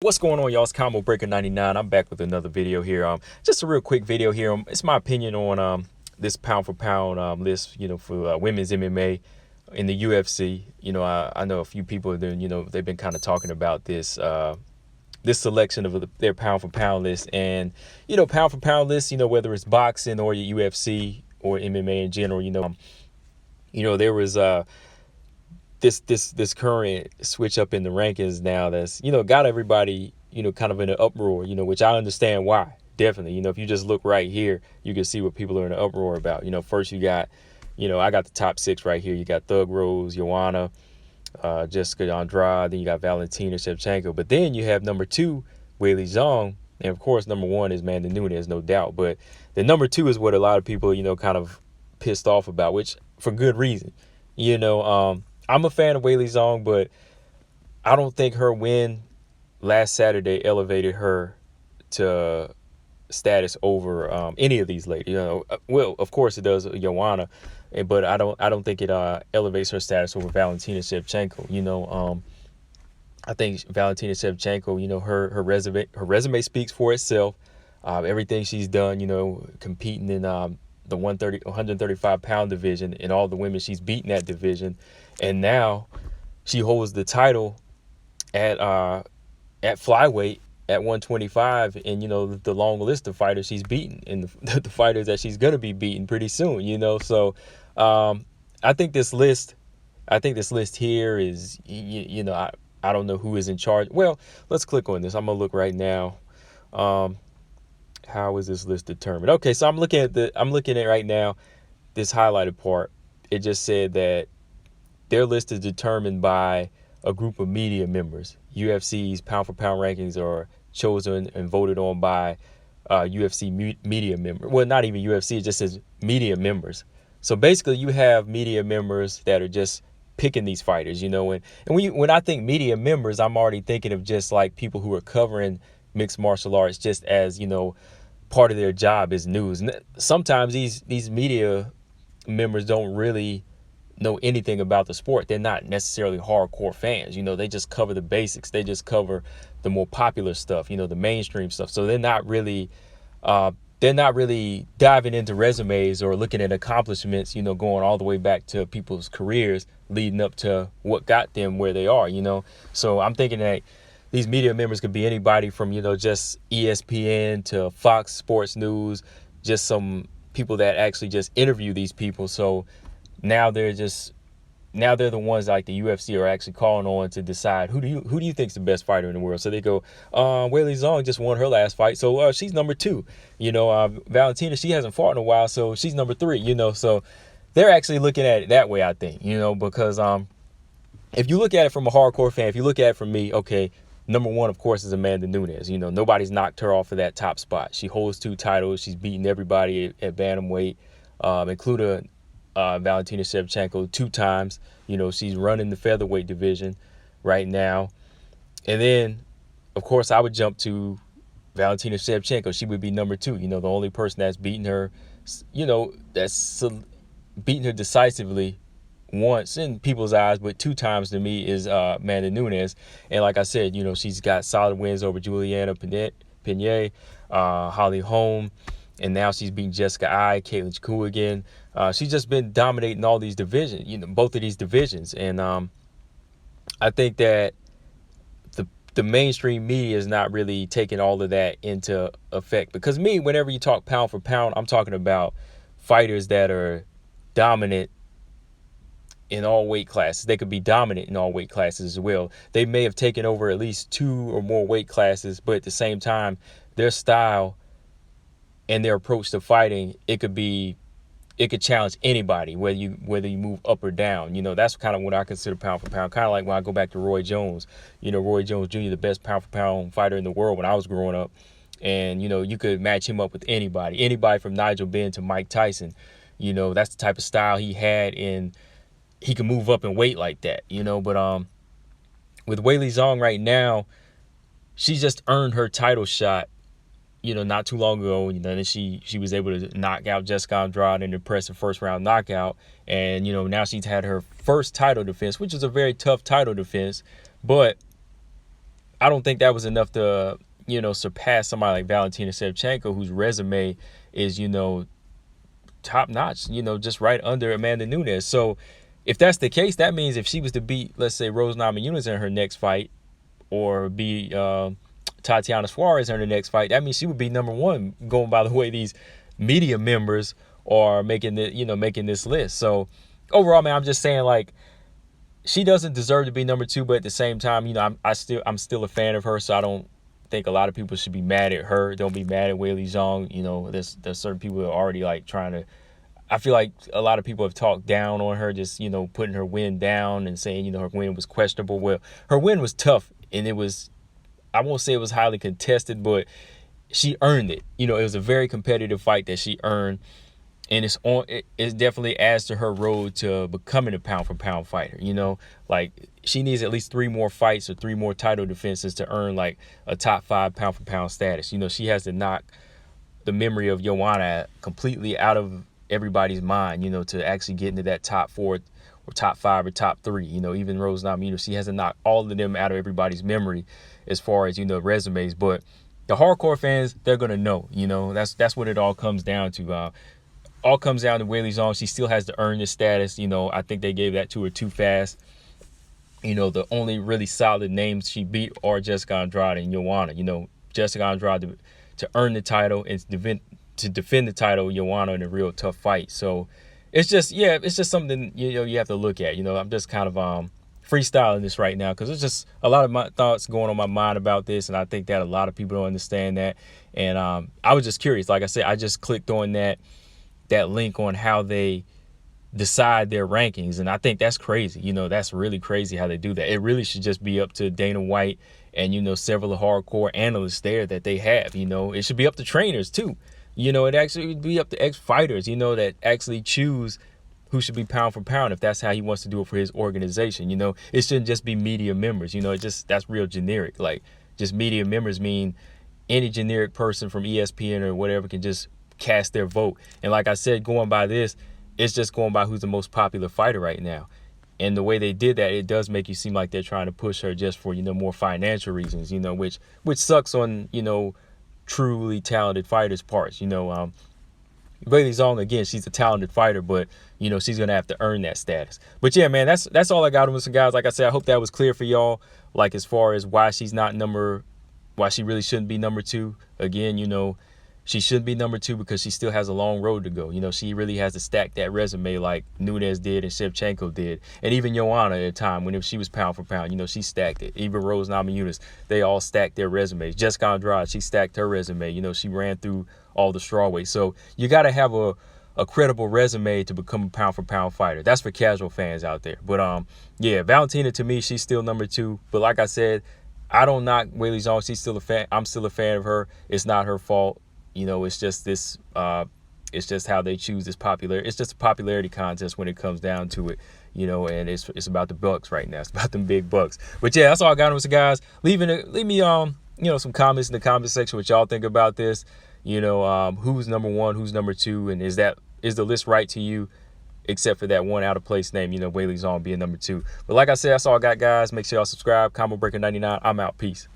What's going on, y'all? It's Combo Breaker 99. I'm back with another video here. Just a real quick video here. It's my opinion on this pound for pound list, for women's MMA in the UFC. I know a few people have been, they've been kind of talking about this selection of their pound for pound list, and pound for pound list, whether it's boxing or your UFC or MMA in general, there was this current switch up in the rankings now that's got everybody kind of in an uproar, which I understand why. Definitely, if you just look right here, you can see what people are in an uproar about. First you got I got the top 6 right here. You got Thug Rose, Joanna, Jessica Andrade, then you got Valentina Shevchenko, but then you have number 2 Weili Zhang, and of course number 1 is Amanda Nunes, no doubt. But the number 2 is what a lot of people kind of pissed off about, which for good reason. I'm a fan of Weili Zhang, but I don't think her win last Saturday elevated her to status over any of these ladies. Well, of course it does, Joanna, but I don't think it elevates her status over Valentina Shevchenko. I think Valentina Shevchenko, her resume speaks for itself. Everything she's done, competing in the 135 pound division, and all the women she's beaten that division, and now she holds the title at flyweight at 125, and the long list of fighters she's beaten, and the fighters that she's gonna be beating pretty soon. So I think this list here is I don't know who is in charge. Well, let's click on this. I'm gonna look right now. How is this list determined? Okay, so I'm looking at right now, this highlighted part. It just said that their list is determined by a group of media members. UFC's pound for pound rankings are chosen and voted on by UFC media members. Well, not even UFC, it just says media members. So basically you have media members that are just picking these fighters, and when I think media members, I'm already thinking of just like people who are covering mixed martial arts just as, part of their job is news. And sometimes these media members don't really know anything about the sport. They're not necessarily hardcore fans. They just cover the basics. They just cover the more popular stuff, the mainstream stuff. So they're not really diving into resumes or looking at accomplishments, going all the way back to people's careers leading up to what got them where they are, So I'm thinking that these media members could be anybody from, just ESPN to Fox Sports News, just some people that actually just interview these people. So now they're the ones like the UFC are actually calling on to decide who do you think's the best fighter in the world. So they go, Weili Zhang just won her last fight, so she's number 2. Valentina, she hasn't fought in a while, so she's number 3. So they're actually looking at it that way, I think, because if you look at it from a hardcore fan, if you look at it from me, okay, number 1, of course, is Amanda Nunes. Nobody's knocked her off of that top spot. She holds 2 titles. She's beaten everybody at bantamweight, including Valentina Shevchenko 2 times. She's running the featherweight division right now. And then, of course, I would jump to Valentina Shevchenko. She would be number 2. The only person that's beaten her, that's beaten her decisively once in people's eyes, but 2 times to me is Amanda Nunes. And like I said, she's got solid wins over Juliana Pena, Holly Holm, and now she's beating Jessica Ai, Caitlin Chukwu again. She's just been dominating all these divisions, both of these divisions. And I think that the mainstream media is not really taking all of that into effect. Because whenever you talk pound for pound, I'm talking about fighters that are dominant in all weight classes. They could be dominant in all weight classes as well. They may have taken over at least 2 or more weight classes, but at the same time, their style and their approach to fighting, it could challenge anybody, whether you move up or down. That's kind of what I consider pound for pound. Kind of like when I go back to Roy Jones. Roy Jones Jr., the best pound for pound fighter in the world when I was growing up. And, you could match him up with anybody from Nigel Benn to Mike Tyson. That's the type of style he had, and he can move up in weight like that, But with Weili Zhang right now, she just earned her title shot, not too long ago. Then she was able to knock out Jessica Andrade in an impressive first round knockout. And, now she's had her first title defense, which is a very tough title defense. But I don't think that was enough to, surpass somebody like Valentina Shevchenko, whose resume is, top notch, just right under Amanda Nunes. So if that's the case, that means if she was to beat, let's say, Rose Namajunas in her next fight, or beat Tatiana Suarez in her next fight, that means she would be number one, going by the way these media members are making this list. So overall, man, I'm just saying, like, she doesn't deserve to be number two, but at the same time, I'm still a fan of her, so I don't think a lot of people should be mad at her. Don't be mad at Weili Zhang. There's certain people who are already like trying to. I feel like a lot of people have talked down on her, just putting her win down and saying her win was questionable. Well, her win was tough, and it was, I won't say it was highly contested, but she earned it. It was a very competitive fight that she earned. And it definitely adds to her road to becoming a pound for pound fighter. Like, she needs at least 3 more fights or 3 more title defenses to earn like a top 5 pound for pound status. She has to knock the memory of Joanna completely out of everybody's mind, to actually get into that top 4 or top 5 or top 3. Even Rose Namajunas, she has to knock all of them out of everybody's memory as far as, resumes. But the hardcore fans, they're going to know, that's what it all comes down to. All comes down to Weili Zhang. She still has to earn this status. I think they gave that to her too fast. The only really solid names she beat are Jessica Andrade and Joanna. Jessica Andrade to earn the title and to defend the title, Joanna in a real tough fight. So it's just something, you have to look at. I'm just kind of freestyling this right now because it's just a lot of my thoughts going on my mind about this, and I think that a lot of people don't understand that. And I was just curious. Like I said, I just clicked on that link on how they decide their rankings, and I think that's crazy. That's really crazy how they do that. It really should just be up to Dana White and several hardcore analysts there that they have. It should be up to trainers too. It actually would be up to ex-fighters, that actually choose who should be pound for pound if that's how he wants to do it for his organization. It shouldn't just be media members. That's real generic. Like, just media members mean any generic person from ESPN or whatever can just cast their vote. And like I said, going by this, it's just going by who's the most popular fighter right now. And the way they did that, it does make you seem like they're trying to push her just for more financial reasons, which sucks on truly talented fighters' parts. Weili Zhang, again, she's a talented fighter, but she's gonna have to earn that status. But yeah, man, that's all I got on some guys. Like I said, I hope that was clear for y'all, like as far as why she really shouldn't be number 2. Again, she should be number 2 because she still has a long road to go. She really has to stack that resume like Nunes did and Shevchenko did. And even Joanna at a time, when she was pound for pound, she stacked it. Even Rose Namajunas, they all stacked their resumes. Jessica Andrade, she stacked her resume. She ran through all the strawweights. So you got to have a credible resume to become a pound for pound fighter. That's for casual fans out there. But yeah, Valentina, to me, she's still number 2. But like I said, I don't knock Weili Zhang. She's still a fan. I'm still a fan of her. It's not her fault. It's just this, it's just how they choose this it's just a popularity contest when it comes down to it, and it's about the bucks right now. It's about them big bucks. But yeah, that's all I got on this, guys. Leave me, some comments in the comment section what y'all think about this. Who's number 1, who's number 2, and is the list right to you, except for that one out of place name, Weili Zhang being number 2. But like I said, that's all I got, guys. Make sure y'all subscribe. Combo Breaker 99. I'm out. Peace.